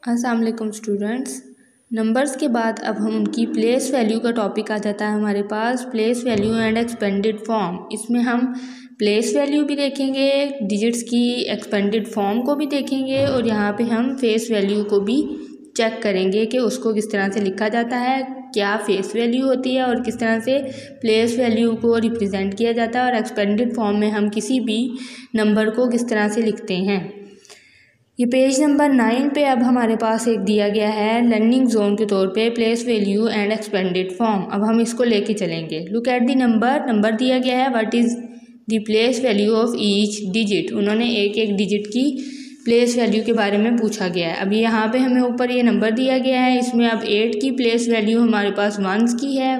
अस्सलाम वालेकुम students. Numbers के बाद अब हम उनकी प्लेस वैल्यू का टॉपिक आ जाता है हमारे पास, place value and expanded form. इसमें हम प्लेस वैल्यू भी देखेंगे, डिजिट्स की एक्सपेंडेड फॉर्म को भी देखेंगे और यहाँ पे हम फेस वैल्यू को भी चेक करेंगे कि उसको किस तरह से लिखा जाता है, क्या फेस वैल्यू होती है और किस तरह से प्लेस वैल्यू को रिप्रेजेंट किया जाता है और एक्सपेंडेड फॉर्म में हम किसी भी नंबर को किस तरह से लिखते हैं। ये पेज नंबर 9 पे अब हमारे पास एक दिया गया है लर्निंग जोन के तौर पे place value and expanded form. अब हम इसको लेके चलेंगे। लुक एट दी नंबर दिया गया है, what is the place value of each digit. उन्होंने एक एक डिजिट की प्लेस वैल्यू के बारे में पूछा गया है। अभी यहाँ पे हमें ऊपर ये नंबर दिया गया है, इसमें अब 8 की प्लेस वैल्यू हमारे पास वंस की है,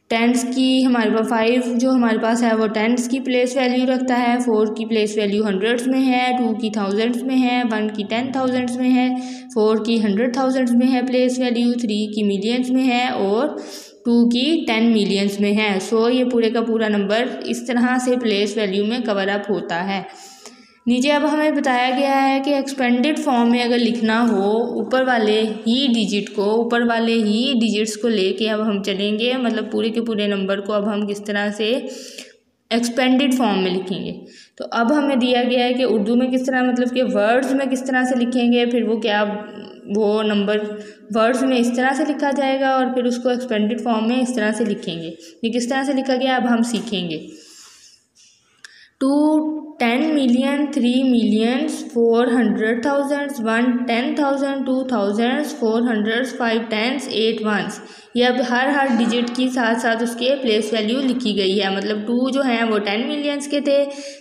टेंस की हमारे पास 5 जो हमारे पास है वो टेंस की प्लेस वैल्यू रखता है, 4 की प्लेस वैल्यू हंड्रेड्स में है, 2 की थाउजेंड्स में है, 1 की 10,000s में है, 4 की 100,000s में है प्लेस वैल्यू, 3 की मिलियंस में है और 2 की 10 मिलियंस में है। सो ये पूरे का पूरा नंबर इस तरह से प्लेस वैल्यू में कवर अप होता है। नीचे अब हमें बताया गया है कि एक्सपेंडेड फॉर्म में अगर लिखना हो ऊपर वाले ही डिजिट्स को लेके अब हम चलेंगे, मतलब पूरे के पूरे नंबर को अब हम किस तरह से एक्सपेंडेड फॉर्म में लिखेंगे। तो अब हमें दिया गया है कि उर्दू में किस तरह, मतलब कि वर्ड्स में किस तरह से लिखेंगे, फिर वो नंबर वर्ड्स में इस तरह से लिखा जाएगा और फिर उसको एक्सपेंडेड फॉर्म में इस तरह से लिखेंगे। ये किस तरह से लिखा गया अब हम सीखेंगे। 2 10 million, 3 millions, 400,000, 1 10,000, 2,000, 400, 5 tens, 8 ones। ये अब हर डिजिट की साथ साथ उसके प्लेस वैल्यू लिखी गई है। मतलब 2 जो हैं वो 10 मिलियंस के थे,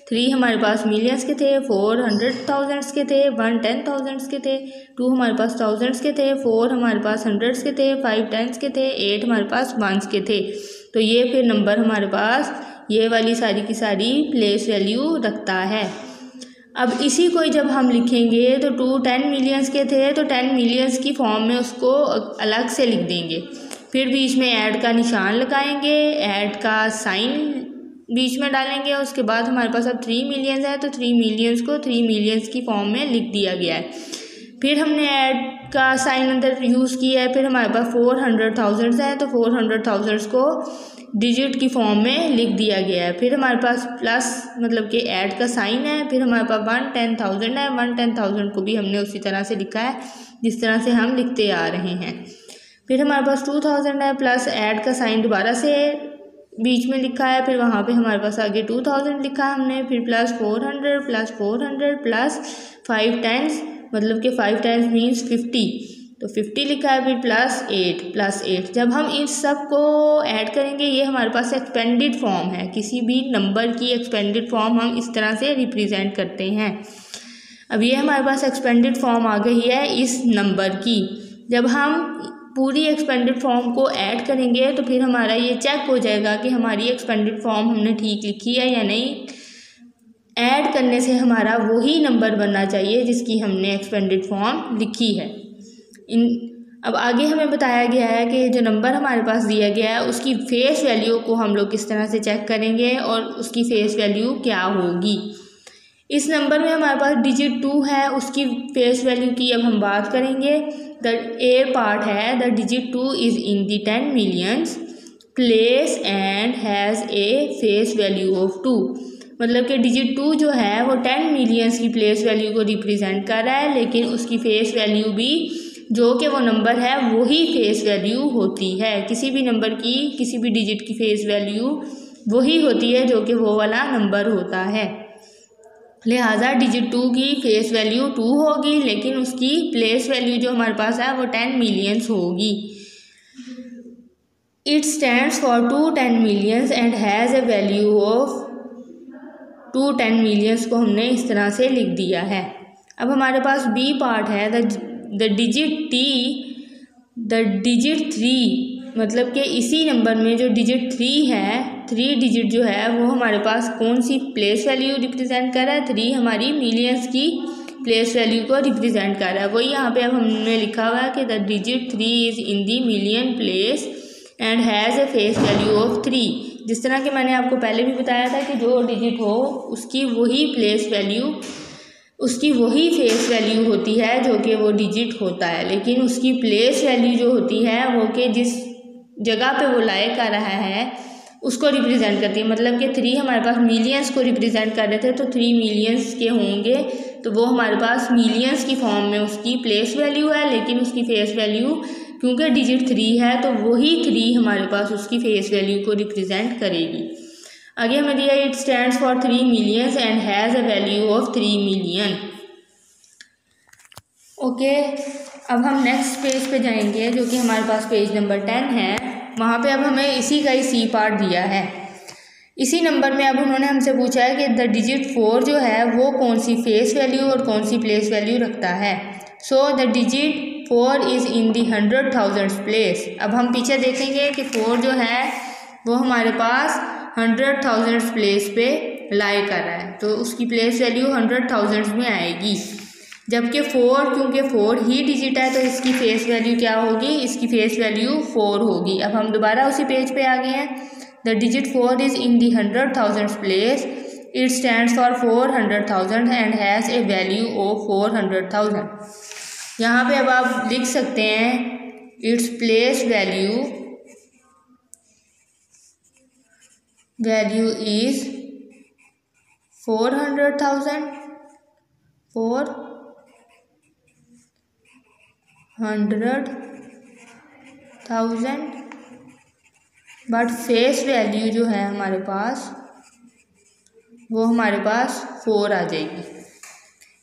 3 हमारे पास मिलियंस के थे, 4 100,000 के थे, 1 10,000 के थे, 2 हमारे पास थाउजेंड्स के थे, 4 हमारे पास हंड्रेड्स के थे, 5 टेंस के थे, 8 हमारे पास वंस के थे। तो ये फिर नंबर हमारे पास ये वाली सारी की सारी प्लेस वैल्यू रखता है। अब इसी को जब हम लिखेंगे तो 2 10 मिलियंस के थे तो 10 मिलियंस की फॉर्म में उसको अलग से लिख देंगे, फिर बीच में ऐड का निशान लगाएंगे, ऐड का साइन बीच में डालेंगे। उसके बाद हमारे पास अब 3 मिलियंस है तो 3 मिलियंस को 3 मिलियंस की फॉर्म में लिख दिया गया है। फिर हमने ऐड का साइन अंदर यूज़ किया है। फिर हमारे पास 400,000 है तो 400,000 को डिजिट की फॉर्म में लिख दिया गया है। फिर हमारे पास प्लस मतलब कि ऐड का साइन है। फिर हमारे पास 1 10,000 है, 1 10,000 को भी हमने उसी तरह से लिखा है जिस तरह से हम लिखते आ रहे हैं। फिर हमारे पास 2,000 है, प्लस ऐड का साइन दोबारा से बीच में लिखा है, फिर वहाँ पे हमारे पास आगे 2,000 लिखा है हमने, फिर प्लस 400 प्लस 5 टाइम्स मतलब कि 5 टाइम्स मीन्स 50 तो 50 लिखा है, फिर प्लस 8। जब हम इन सब को ऐड करेंगे ये हमारे पास एक्सपेंडेड फॉर्म है। किसी भी नंबर की एक्सपेंडेड फॉर्म हम इस तरह से रिप्रेजेंट करते हैं। अब ये हमारे पास एक्सपेंडेड फॉर्म आ गई है इस नंबर की। जब हम पूरी एक्सपेंडेड फॉर्म को ऐड करेंगे तो फिर हमारा ये चेक हो जाएगा कि हमारी एक्सपेंडेड फॉर्म हमने ठीक लिखी है या नहीं। ऐड करने से हमारा वही नंबर बनना चाहिए जिसकी हमने एक्सपेंडेड फॉर्म लिखी है। अब आगे हमें बताया गया है कि जो नंबर हमारे पास दिया गया है उसकी फेस वैल्यू को हम लोग किस तरह से चेक करेंगे और उसकी फेस वैल्यू क्या होगी। इस नंबर में हमारे पास डिजिट 2 है, उसकी फेस वैल्यू की अब हम बात करेंगे। द ए पार्ट है the digit 2 is in the 10 millions place and has a face value of 2। मतलब कि डिजिट 2 जो है वो 10 मिलियंस की प्लेस वैल्यू को रिप्रेजेंट कर रहा है, लेकिन उसकी फेस वैल्यू भी जो कि वो नंबर है वही फेस वैल्यू होती है। किसी भी नंबर की किसी भी डिजिट की फेस वैल्यू वही होती है जो कि वो वाला नंबर होता है। लिहाजा डिजिट 2 की फेस वैल्यू 2 होगी, लेकिन उसकी प्लेस वैल्यू जो हमारे पास है वो 10 मिलियंस होगी। It stands for 2 10 millions and has a value of 2 10 millions को हमने इस तरह से लिख दिया है। अब हमारे पास बी पार्ट है द डिजिट 3, मतलब कि इसी नंबर में जो डिजिट 3 है, 3 डिजिट जो है वो हमारे पास कौन सी प्लेस वैल्यू रिप्रेजेंट कर रहा है। 3 हमारी मिलियंस की प्लेस वैल्यू को रिप्रेजेंट कर रहा है। वही यहाँ पे अब हमने लिखा हुआ है कि the digit 3 is in the million place and has a face value of 3। जिस तरह कि मैंने आपको पहले भी बताया था कि जो डिजिट हो उसकी वही प्लेस वैल्यू उसकी वही फेस वैल्यू होती है जो कि वो डिजिट होता है, लेकिन उसकी प्लेस वैल्यू जो होती है वो कि जिस जगह पे वो लाए कर रहा है उसको रिप्रेजेंट करती है। मतलब कि 3 हमारे पास मिलियंस को रिप्रेजेंट कर रहे थे, तो 3 मिलियंस के होंगे, तो वो हमारे पास मिलियंस की फॉर्म में उसकी प्लेस वैल्यू है, लेकिन उसकी फेस वैल्यू क्योंकि डिजिट 3 है तो वही 3 हमारे पास उसकी फेस वैल्यू को रिप्रेजेंट करेगी। आगे हमें दिया it stands for 3 millions and has a value of 3 million. Okay, अब हम नेक्स्ट पेज पे जाएंगे जो कि हमारे पास पेज नंबर 10 है। वहाँ पे अब हमें इसी का ही सी पार्ट दिया है। इसी नंबर में अब उन्होंने हमसे पूछा है कि द डिजिट 4 जो है वो कौन सी फेस वैल्यू और कौन सी प्लेस वैल्यू रखता है। So the digit 4 is in the 100,000 place. अब हम पीछे देखेंगे कि 4 जो है वो हमारे पास 100,000 प्लेस पे लाई कर रहा है, तो उसकी प्लेस वैल्यू 100,000 में आएगी। जबकि 4 क्योंकि 4 ही डिजिट है तो इसकी फेस वैल्यू क्या होगी, इसकी फेस वैल्यू 4 होगी। अब हम दोबारा उसी पेज पे आ गए हैं। The digit 4 is in the 100,000 place, it stands for 400,000 and has a value of 400,000। यहाँ पे अब आप लिख सकते हैं its place value is 400,000 but face value जो है हमारे पास वो हमारे पास 4 आ जाएगी।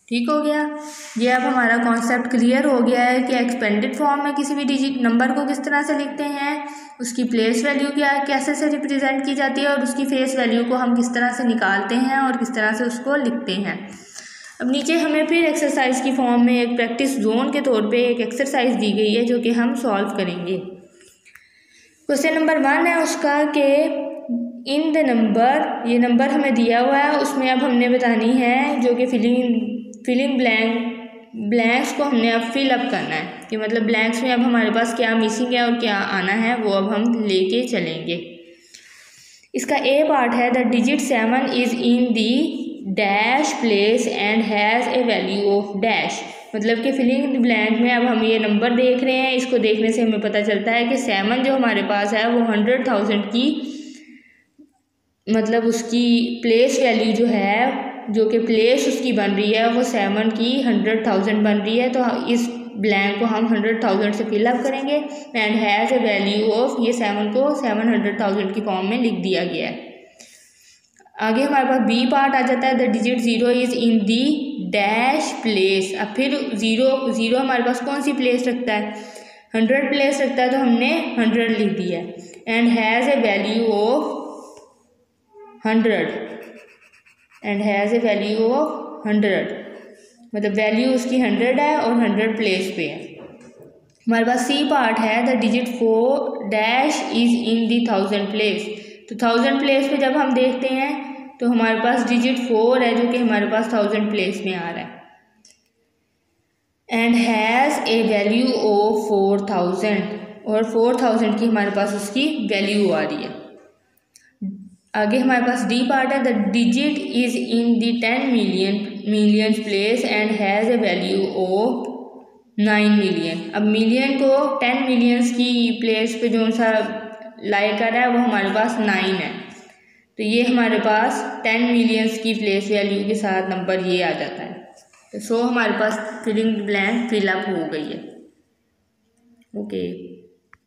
ठीक हो गया। ये अब हमारा कॉन्सेप्ट क्लियर हो गया है कि एक्सपेंडेड फॉर्म में किसी भी डिजिट नंबर को किस तरह से लिखते हैं, उसकी प्लेस वैल्यू क्या है, कैसे से रिप्रेजेंट की जाती है, और उसकी फेस वैल्यू को हम किस तरह से निकालते हैं और किस तरह से उसको लिखते हैं। अब नीचे हमें फिर एक्सरसाइज की फॉर्म में एक प्रैक्टिस जोन के तौर पे एक एक्सरसाइज दी गई है जो कि हम सॉल्व करेंगे। क्वेश्चन नंबर 1 है उसका कि इन द नंबर, ये नंबर हमें दिया हुआ है, उसमें अब हमने बतानी है जो कि फिलिंग ब्लैंक्स को हमने अब फिल अप करना है कि मतलब ब्लैंक्स में अब हमारे पास क्या मिसिंग है और क्या आना है वो अब हम लेके चलेंगे। इसका ए पार्ट है the digit 7 is in the dash place and has a value of dash. मतलब कि फिलिंग द ब्लैंक में अब हम ये नंबर देख रहे हैं, इसको देखने से हमें पता चलता है कि 7 जो हमारे पास है वो 100,000 की मतलब उसकी प्लेस वैल्यू जो है, जो कि प्लेस उसकी बन रही है वो 7 की 100,000 बन रही है, तो इस ब्लैंक को हम 100,000 से फिलअप करेंगे। And has a value of, ये 7 को 700,000 की फॉर्म में लिख दिया गया है। आगे हमारे पास बी पार्ट आ जाता है the digit 0 is in the dash place. अब फिर ज़ीरो हमारे पास कौन सी प्लेस रखता है, 100 प्लेस रखता है, तो हमने 100 लिख दिया है। And has a value of 100 and has a value of 100, मतलब वैल्यू उसकी 100 है और 100 प्लेस पे है। हमारे पास सी पार्ट है the digit 4 dash is in the 1000 place. तो 1000 प्लेस पे जब हम देखते हैं तो हमारे पास डिजिट 4 है जो कि हमारे पास 1000 प्लेस में आ रहा है। And has a value of 4000, और 4000 की हमारे पास उसकी वैल्यू आ रही है। आगे हमारे पास डी पार्ट है the digit is in the 10 million place and has a value of 9 million. अब मिलियन को 10 मिलियंस की प्लेस पे जो सा लाई कर रहा है वो हमारे पास 9 है, तो ये हमारे पास 10 मिलियंस की प्लेस वैल्यू के साथ नंबर ये आ जाता है। तो सो हमारे पास फिलिंग ब्लैंक फिलअप हो गई है। ओके।